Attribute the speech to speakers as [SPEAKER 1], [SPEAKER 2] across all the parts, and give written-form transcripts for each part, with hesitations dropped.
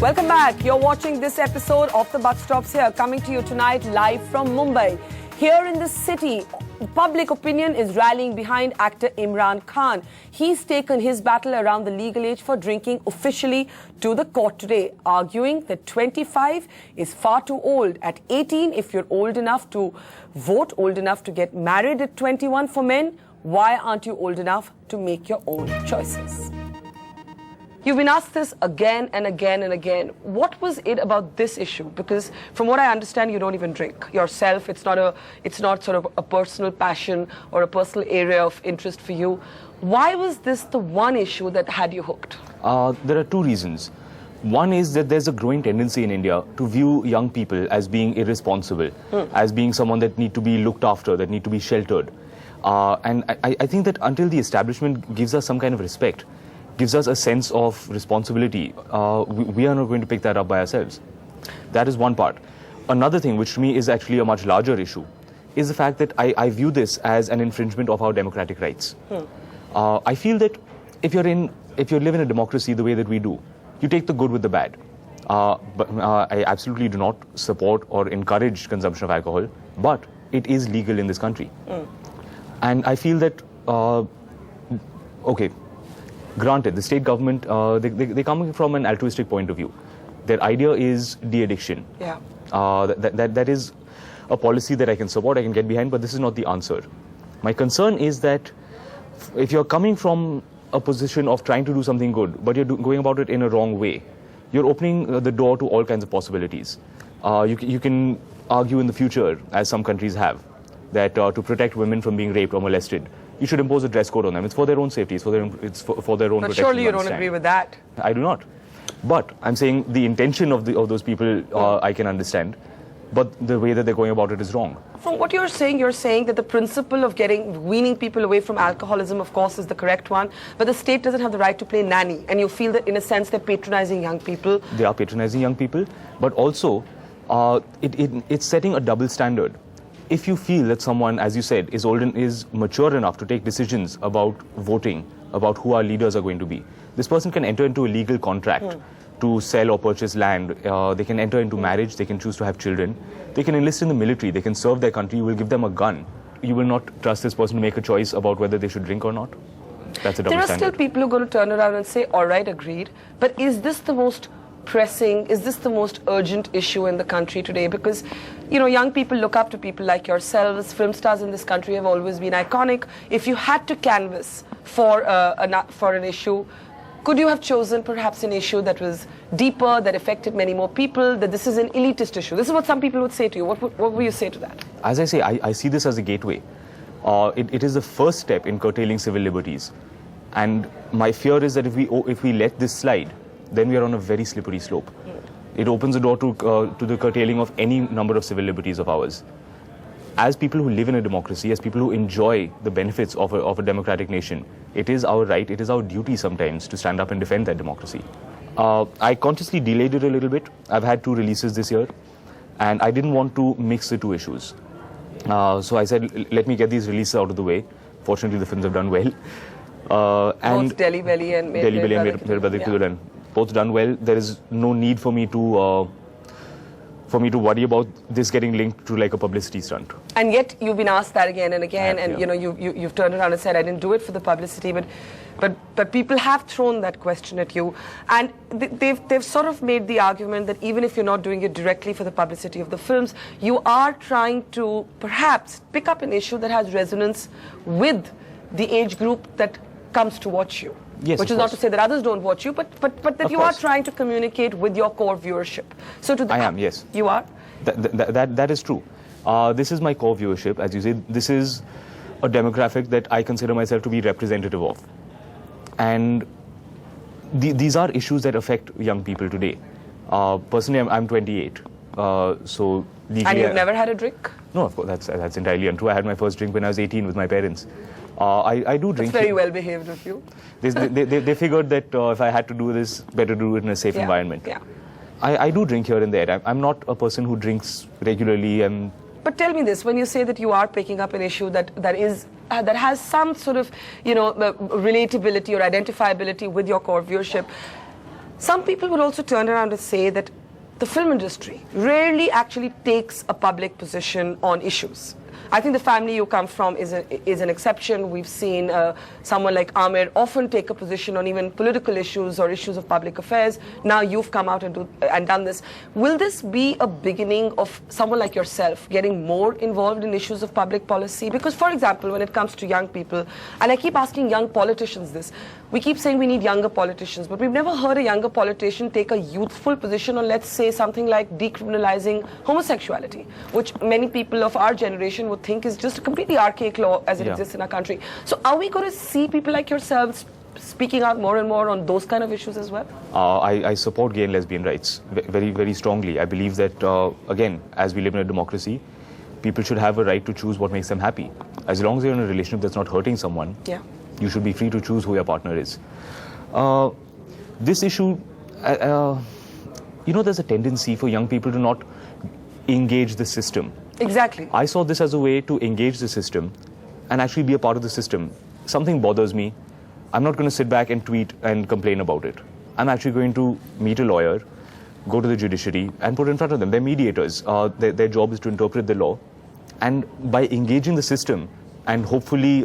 [SPEAKER 1] Welcome back. You're watching this episode of The Buck Stops Here, coming to you tonight live from Mumbai. Here in the city, public opinion is rallying behind actor Imran Khan. He's taken his battle around the legal age for drinking officially to the court today, arguing that 25 is far too old. At 18, if you're old enough to vote, old enough to get married at 21 for men, why aren't you old enough to make your own choices? You've been asked this again and again and again. What was it about this issue? Because from what I understand, you don't even drink yourself. It's not sort of a personal passion or a personal area of interest for you. Why was this the one issue that had you hooked?
[SPEAKER 2] There are two reasons. One is that there's a growing tendency in India to view young people as being irresponsible, as being someone that need to be looked after, that need to be sheltered. And I think that until the establishment gives us some kind of respect, gives us a sense of responsibility, we are not going to pick that up by ourselves. That is one part. Another thing, which to me is actually a much larger issue, is the fact that I view this as an infringement of our democratic rights. I feel that if you live in a democracy the way that we do, you take the good with the bad. But I absolutely do not support or encourage consumption of alcohol, but it is legal in this country. And I feel that, okay, granted, the state government, they're coming from an altruistic point of view. Their idea is de-addiction.
[SPEAKER 1] Yeah.
[SPEAKER 2] That is a policy that I can support, I can get behind, but this is not the answer. My concern is that if you're coming from a position of trying to do something good, but you're going about it in a wrong way, you're opening the door to all kinds of possibilities. You can argue in the future, as some countries have, that to protect women from being raped or molested, you should impose a dress code on them. It's for their own safety. It's for their own protection.
[SPEAKER 1] But surely you don't agree with that.
[SPEAKER 2] I do not. But I'm saying the intention of those people I can understand, but the way that they're going about it is wrong.
[SPEAKER 1] From what you're saying that the principle of weaning people away from alcoholism, of course, is the correct one, but the state doesn't have the right to play nanny, and you feel that in a sense they're patronizing young people.
[SPEAKER 2] They are patronizing young people, but also it's setting a double standard. If you feel that someone, as you said, is old and is mature enough to take decisions about voting, about who our leaders are going to be, this person can enter into a legal contract to sell or purchase land. They can enter into marriage. They can choose to have children. They can enlist in the military. They can serve their country. You will give them a gun. You will not trust this person to make a choice about whether they should drink or not. That's a double standard.
[SPEAKER 1] There are still people who are going to turn around and say, all right, agreed. But is this the most pressing, is this the most urgent issue in the country today? Because, you know, young people look up to people like yourselves. Film stars in this country have always been iconic. If you had to canvass for an issue, could you have chosen perhaps an issue that was deeper, that affected many more people, that this is an elitist issue? This is what some people would say to you. What would you say to that?
[SPEAKER 2] As I say, I see this as a gateway. It is the first step in curtailing civil liberties. And my fear is that if we let this slide, then we are on a very slippery slope. It opens the door to the curtailing of any number of civil liberties of ours. As people who live in a democracy, as people who enjoy the benefits of a democratic nation, it is our right, it is our duty sometimes to stand up and defend that democracy. I consciously delayed it a little bit. I've had 2 releases this year, and I didn't want to mix the 2 issues. So I said, let me get these releases out of the way. Fortunately, the films have done well.
[SPEAKER 1] Both Delhi Belly and Mere Brother Ki Dulan.
[SPEAKER 2] Both done well. There is no need for me to worry about this getting linked to like a publicity stunt.
[SPEAKER 1] And yet you've been asked that again and again, and you know you've turned around and said, I didn't do it for the publicity, but people have thrown that question at you, and they've sort of made the argument that even if you're not doing it directly for the publicity of the films, you are trying to perhaps pick up an issue that has resonance with the age group that comes to watch you.
[SPEAKER 2] Yes,
[SPEAKER 1] which is not to say that others don't watch you, but that you are trying to communicate with your core viewership. So to
[SPEAKER 2] I am, yes.
[SPEAKER 1] You are?
[SPEAKER 2] That is true. This is my core viewership. As you say, this is a demographic that I consider myself to be representative of. And these are issues that affect young people today. Personally, I'm 28. So legally,
[SPEAKER 1] and you've never had a drink?
[SPEAKER 2] No, of course, that's entirely untrue. I had my first drink when I was 18 with my parents. I do drink.
[SPEAKER 1] That's very well behaved of you.
[SPEAKER 2] They figured that if I had to do this, better do it in a safe environment.
[SPEAKER 1] Yeah.
[SPEAKER 2] I do drink here and there. I'm not a person who drinks regularly.
[SPEAKER 1] But tell me this: when you say that you are picking up an issue that has some sort of relatability or identifiability with your core viewership, Some people would also turn around and say that the film industry rarely actually takes a public position on issues. I think the family you come from is an exception. We've seen someone like Amir often take a position on even political issues or issues of public affairs. Now you've come out and done this. Will this be a beginning of someone like yourself getting more involved in issues of public policy? Because, for example, when it comes to young people, and I keep asking young politicians this, we keep saying we need younger politicians, but we've never heard a younger politician take a youthful position on, let's say, something like decriminalizing homosexuality, which many people of our generation would think is just a completely archaic law as it exists in our country. So are we going to see people like yourselves speaking out more and more on those kind of issues as well?
[SPEAKER 2] I support gay and lesbian rights very, very strongly. I believe that, again, as we live in a democracy, people should have a right to choose what makes them happy. As long as you're in a relationship that's not hurting someone, you should be free to choose who your partner is. This issue, there's a tendency for young people to not engage the system.
[SPEAKER 1] Exactly.
[SPEAKER 2] I saw this as a way to engage the system and actually be a part of the system. Something bothers me. I'm not going to sit back and tweet and complain about it. I'm actually going to meet a lawyer, go to the judiciary and put it in front of them. They're mediators. Their job is to interpret the law. And by engaging the system and hopefully,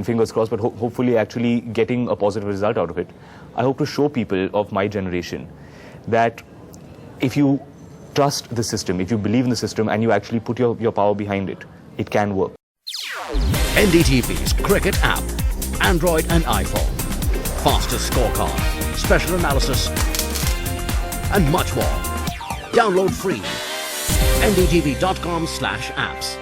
[SPEAKER 2] fingers crossed, but hopefully actually getting a positive result out of it, I hope to show people of my generation that if you trust the system, if you believe in the system and you actually put your power behind it, it can work.
[SPEAKER 3] NDTV's cricket app, Android and iPhone. Fastest scorecard, special analysis, and much more. Download free. ndtv.com/apps.